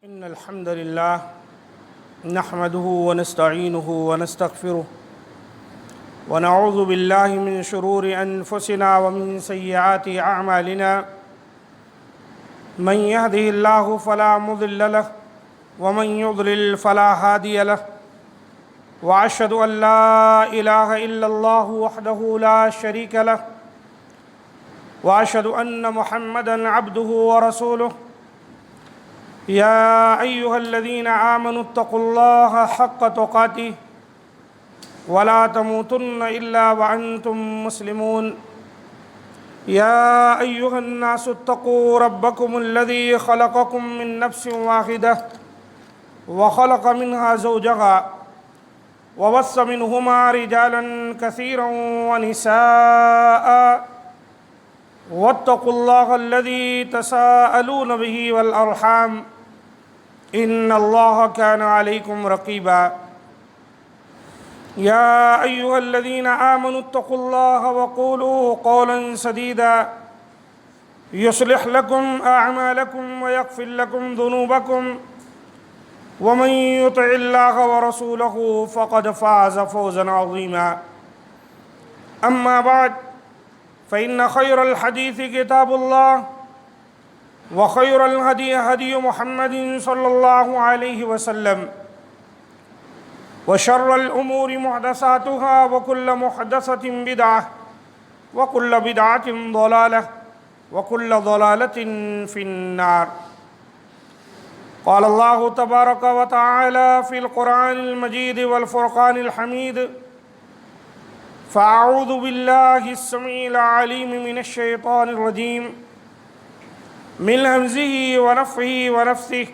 إن الحمد لله نحمده ونستعينه ونستغفره ونعوذ بالله من شرور أنفسنا ومن سيئات أعمالنا من يهده الله فلا مضل له ومن يضلل فلا هادي له وأشهد أن لا إله إلا الله وحده لا شريك له وأشهد أن محمدًا عبده ورسوله يا أيها الذين آمنوا اتقوا الله حق تقاته ولا تموتن إلا وأنتم مسلمون يا أيها الناس اتقوا ربكم الذي خلقكم من نفس واحدة وخلق منها زوجها وبث منهما رجالا كثيرا ونساء واتقوا الله الذي تساءلون به والأرحام إن الله كان عليكم رقيبا يا أيها الذين آمنوا اتقوا الله وقولوا قولا سديدا يصلح لكم أعمالكم ويغفر لكم ذنوبكم ومن يطع الله ورسوله فقد فاز فوزا عظيما أما بعد فإن خير الحديث كتاب الله وخير الهدي هدي محمد صلى الله عليه وسلم وشر الأمور محدثاتها وكل محدثة بدعة وكل بدعة ضلالة وكل ضلالة في النار. قال الله تبارك وتعالى في القرآن المجيد والفرقان الحميد: فأعوذ بالله السميع العليم من الشيطان الرجيم من همزه ونفخه ونفثه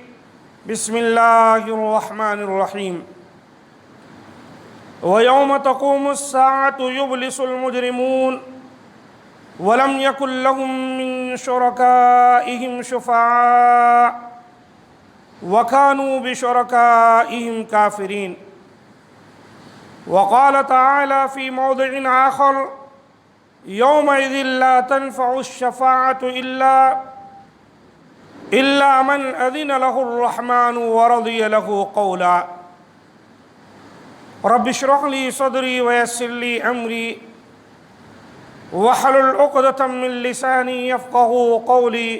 بسم الله الرحمن الرحيم. ويوم تقوم الساعة يبلس المجرمون ولم يكن لهم من شركائهم شفعاء وكانوا بشركائهم كافرين. وقال تعالى في موضع آخر: يومئذ لا تنفع الشفاعة إلا من أذن له الرحمن ورضي له قولا. رب اشرح لي صدري ويسر لي أمري واحلل عقدة من لساني يفقه قولي.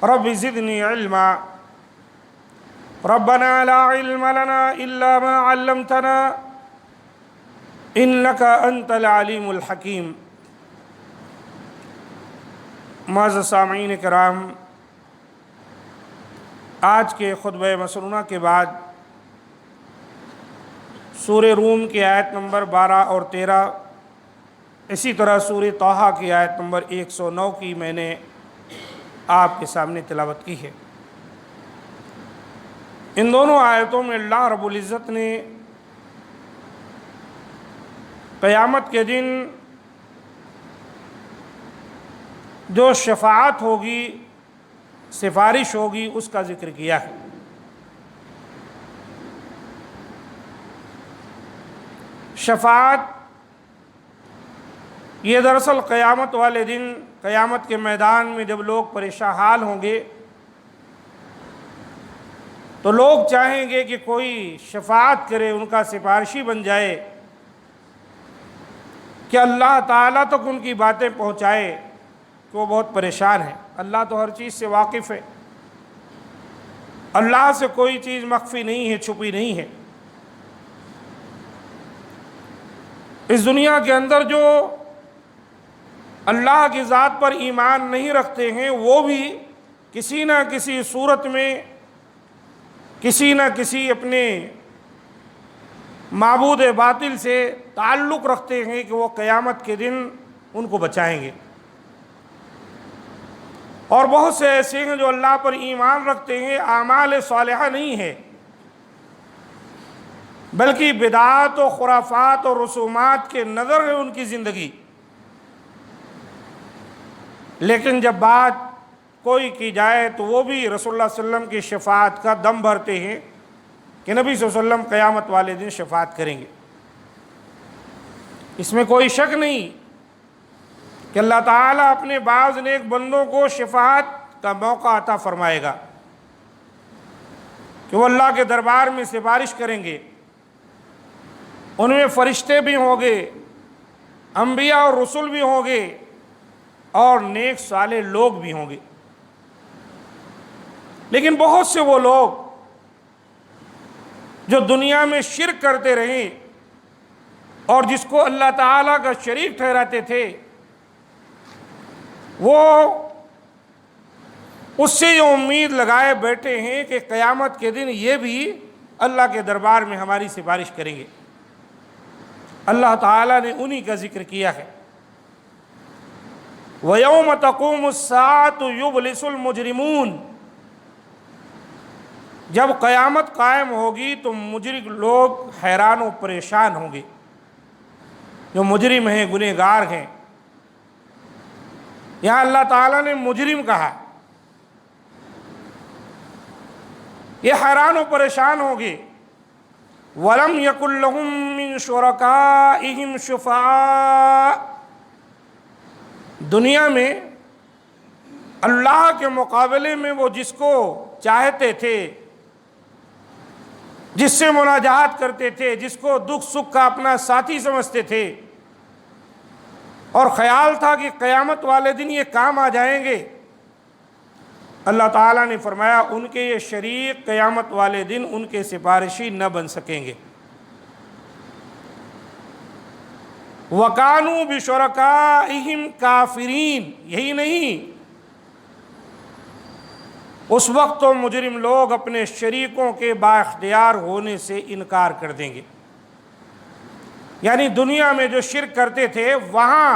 رب زدني علما. ربنا لا علم لنا إلا ما علمتنا إنك أنت العليم الحكيم. معزز سامعین کرام، آج کے خطبہ مسنونہ کے بعد سورہ روم کی آیت نمبر 12 اور 13، اسی طرح سورہ طٰہٰ کی آیت نمبر 109 کی میں نے آپ کے سامنے تلاوت کی ہے۔ ان دونوں آیتوں میں اللہ رب العزت نے قیامت کے دن جو شفاعت ہوگی، سفارش ہوگی، اس کا ذکر کیا ہے۔ شفاعت یہ دراصل قیامت والے دن، قیامت کے میدان میں جب لوگ پریشان حال ہوں گے تو لوگ چاہیں گے کہ کوئی شفاعت کرے، ان کا سفارشی بن جائے، کہ اللہ تعالیٰ تک ان کی باتیں پہنچائے کہ وہ بہت پریشان ہیں۔ اللہ تو ہر چیز سے واقف ہے، اللہ سے کوئی چیز مخفی نہیں ہے، چھپی نہیں ہے۔ اس دنیا کے اندر جو اللہ کی ذات پر ایمان نہیں رکھتے ہیں، وہ بھی کسی نہ کسی صورت میں کسی نہ کسی اپنے معبود باطل سے تعلق رکھتے ہیں کہ وہ قیامت کے دن ان کو بچائیں گے۔ اور بہت سے ایسے ہیں جو اللہ پر ایمان رکھتے ہیں، اعمال صالحہ نہیں ہے، بلکہ بدعات و خرافات اور رسومات کے نظر ہے ان کی زندگی۔ لیکن جب بات کوئی کی جائے تو وہ بھی رسول اللہ صلی اللہ علیہ وسلم کی شفاعت کا دم بھرتے ہیں کہ نبی صلی اللہ علیہ وسلم قیامت والے دن شفاعت کریں گے۔ اس میں کوئی شک نہیں کہ اللہ تعالیٰ اپنے بعض نیک بندوں کو شفاعت کا موقع عطا فرمائے گا۔ کہ وہ اللہ کے دربار میں سفارش کریں گے، ان میں فرشتے بھی ہوں گے، انبیاء اور رسول بھی ہوں گے، اور نیک صالح لوگ بھی ہوں گے۔ لیکن بہت سے وہ لوگ جو دنیا میں شرک کرتے رہے اور جس کو اللہ تعالیٰ کا شریک ٹھہراتے تھے، وہ اس سے یہ امید لگائے بیٹھے ہیں کہ قیامت کے دن یہ بھی اللہ کے دربار میں ہماری سفارش کریں گے۔ اللہ تعالیٰ نے انہی کا ذکر کیا ہے، وَيَوْمَ تَقُومُ السَّاعَةُ يُبْلِسُ الْمُجْرِمُونَ، جب قیامت قائم ہوگی تو مجرم لوگ حیران و پریشان ہوں گے، جو مجرم ہیں، گنہگار ہیں۔ یہاں اللہ تعالیٰ نے مجرم کہا، یہ حیران و پریشان ہوں گے۔ وَلَمْ يَكُنْ لَهُم مِّن شُرَكَائِهِمْ شُفَعَاءُ، دنیا میں اللہ کے مقابلے میں وہ جس کو چاہتے تھے، جس سے مناجات کرتے تھے، جس کو دکھ سکھ کا اپنا ساتھی سمجھتے تھے، اور خیال تھا کہ قیامت والے دن یہ کام آ جائیں گے، اللہ تعالیٰ نے فرمایا ان کے یہ شریک قیامت والے دن ان کے سفارشی نہ بن سکیں گے۔ وَكَانُوا بِشُرَكَائِهِمْ كَافِرِينَ، یہی نہیں، اس وقت تو مجرم لوگ اپنے شریکوں کے بااختیار ہونے سے انکار کر دیں گے۔ یعنی دنیا میں جو شرک کرتے تھے، وہاں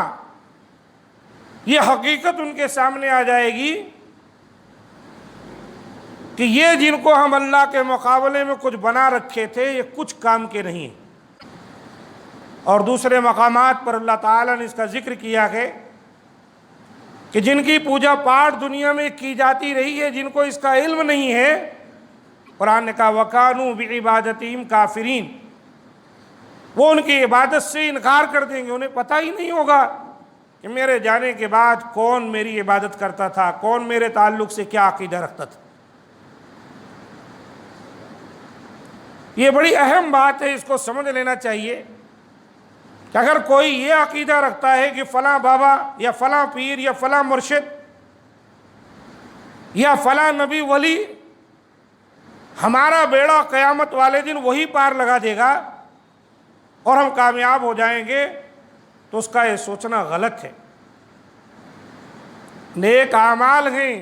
یہ حقیقت ان کے سامنے آ جائے گی کہ یہ جن کو ہم اللہ کے مقابلے میں کچھ بنا رکھے تھے، یہ کچھ کام کے نہیں۔ اور دوسرے مقامات پر اللہ تعالیٰ نے اس کا ذکر کیا ہے کہ جن کی پوجا پاٹ دنیا میں کی جاتی رہی ہے، جن کو اس کا علم نہیں ہے، قرآن نے کہا وَكَانُوا بِعِبَادَتِهِمْ كَافِرِينَ، وہ ان کی عبادت سے انکار کر دیں گے، انہیں پتہ ہی نہیں ہوگا کہ میرے جانے کے بعد کون میری عبادت کرتا تھا، کون میرے تعلق سے کیا عقیدہ رکھتا تھا۔ یہ بڑی اہم بات ہے، اس کو سمجھ لینا چاہیے کہ اگر کوئی یہ عقیدہ رکھتا ہے کہ فلاں بابا یا فلاں پیر یا فلاں مرشد یا فلاں نبی ولی ہمارا بیڑا قیامت والے دن وہی پار لگا دے گا اور ہم کامیاب ہو جائیں گے، تو اس کا یہ سوچنا غلط ہے۔ نیک اعمال ہیں،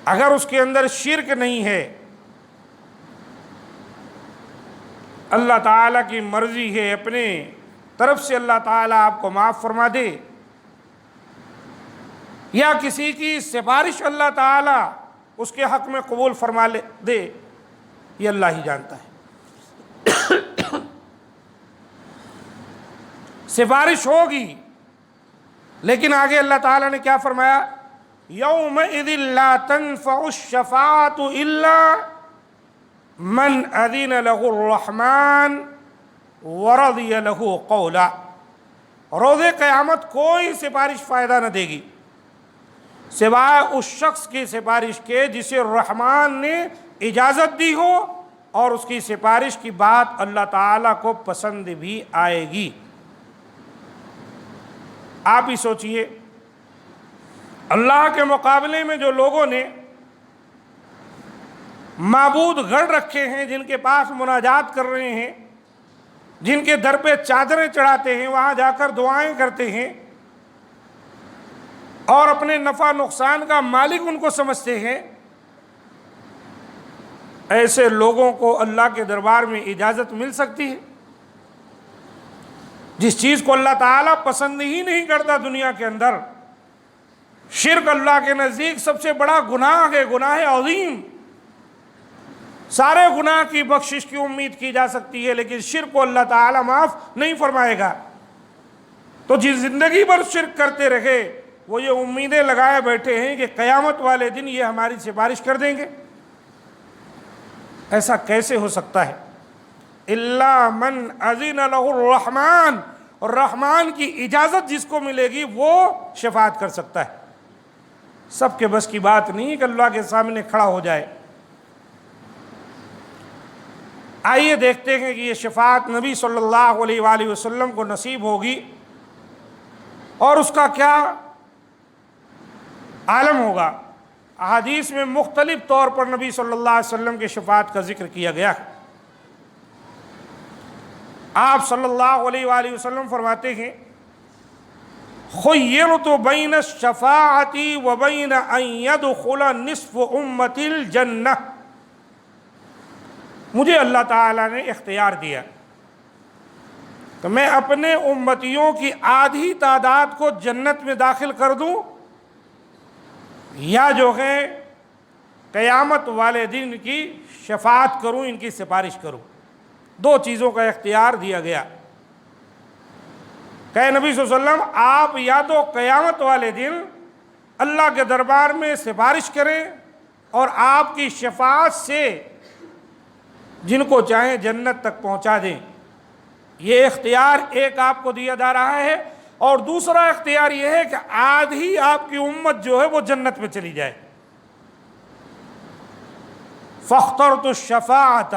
اگر اس کے اندر شرک نہیں ہے، اللہ تعالیٰ کی مرضی ہے، اپنے طرف سے اللہ تعالیٰ آپ کو معاف فرما دے، یا کسی کی سفارش اللہ تعالیٰ اس کے حق میں قبول فرما دے، یہ اللہ ہی جانتا ہے۔ سفارش ہوگی، لیکن آگے اللہ تعالیٰ نے کیا فرمایا؟ یومئذ لا تنفع الشفاعة الا من اذن له الرحمن ورضی له قولا، روز قیامت کوئی سفارش فائدہ نہ دے گی سوائے اس شخص کی سفارش کے جسے رحمان نے اجازت دی ہو اور اس کی سفارش کی بات اللہ تعالیٰ کو پسند بھی آئے گی۔ آپ ہی سوچئے، اللہ کے مقابلے میں جو لوگوں نے معبود گھڑ رکھے ہیں، جن کے پاس مناجات کر رہے ہیں، جن کے در پہ چادریں چڑھاتے ہیں، وہاں جا کر دعائیں کرتے ہیں اور اپنے نفع نقصان کا مالک ان کو سمجھتے ہیں، ایسے لوگوں کو اللہ کے دربار میں اجازت مل سکتی ہے؟ جس چیز کو اللہ تعالیٰ پسند ہی نہیں کرتا دنیا کے اندر، شرک اللہ کے نزدیک سب سے بڑا گناہ ہے، گناہ عظیم۔ سارے گناہ کی بخشش کی امید کی جا سکتی ہے، لیکن شرک کو اللہ تعالیٰ معاف نہیں فرمائے گا۔ تو جس زندگی بھر شرک کرتے رہے، وہ یہ امیدیں لگائے بیٹھے ہیں کہ قیامت والے دن یہ ہماری سفارش کر دیں گے۔ ایسا کیسے ہو سکتا ہے؟ الا من اذن له الرحمن، اور رحمان کی اجازت جس کو ملے گی وہ شفاعت کر سکتا ہے۔ سب کے بس کی بات نہیں کہ اللہ کے سامنے کھڑا ہو جائے، آئیے دیکھتے ہیں کہ یہ شفاعت نبی صلی اللہ علیہ وآلہ وسلم کو نصیب ہوگی اور اس کا کیا عالم ہوگا۔ احادیث میں مختلف طور پر نبی صلی اللہ علیہ وسلم کے شفاعت کا ذکر کیا گیا ہے۔ آپ صلی اللہ علیہ وآلہ وسلم فرماتے ہیں خیرت بین الشفاعت و بین ان یدخل نصف امت الجنہ، مجھے اللہ تعالیٰ نے اختیار دیا کہ میں اپنے امتیوں کی آدھی تعداد کو جنت میں داخل کر دوں، یا جو ہے قیامت والے دن کی شفاعت کروں، ان کی سفارش کروں۔ دو چیزوں کا اختیار دیا گیا کہ نبی صلی اللہ علیہ وسلم آپ یا تو قیامت والے دن اللہ کے دربار میں سفارش کریں اور آپ کی شفاعت سے جن کو چاہیں جنت تک پہنچا دیں، یہ اختیار ایک آپ کو دیا جا رہا ہے، اور دوسرا اختیار یہ ہے کہ آدھی آپ کی امت جو ہے وہ جنت میں چلی جائے۔ فاخترت الشفاعت،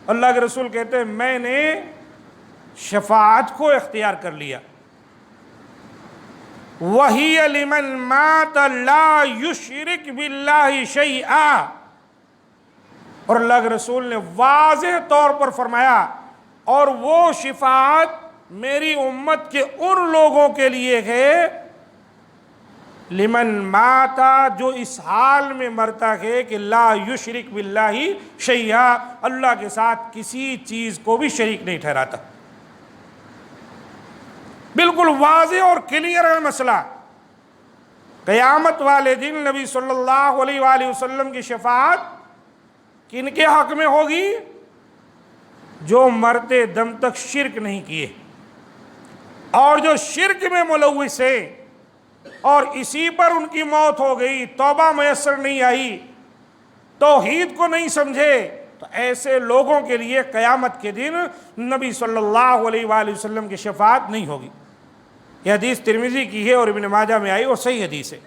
اللہ کے رسول کہتے ہیں میں نے شفاعت کو اختیار کر لیا۔ وَهِيَ لِمَنْ مَاتَ لَا يُشْرِكْ بِاللَّهِ شَيْئًا، اور اللہ کے رسول نے واضح طور پر فرمایا اور وہ شفاعت میری امت کے ان لوگوں کے لیے ہے لمن ماتا، جو اس حال میں مرتا ہے کہ لا یشرک باللہ شیئا، اللہ کے ساتھ کسی چیز کو بھی شریک نہیں ٹھہراتا۔ بالکل واضح اور کلیئر ہے مسئلہ۔ قیامت والے دن نبی صلی اللہ علیہ وآلہ وسلم کی شفاعت کن کے حق میں ہوگی؟ جو مرتے دم تک شرک نہیں کیے اور جو شرک میں ملوث ہیں اور اسی پر ان کی موت ہو گئی، توبہ میسر نہیں آئی، توحید کو نہیں سمجھے، تو ایسے لوگوں کے لیے قیامت کے دن نبی صلی اللہ علیہ وآلہ وسلم کی شفاعت نہیں ہوگی۔ یہ حدیث ترمذی کی ہے اور ابن ماجہ میں آئی اور صحیح حدیث ہے۔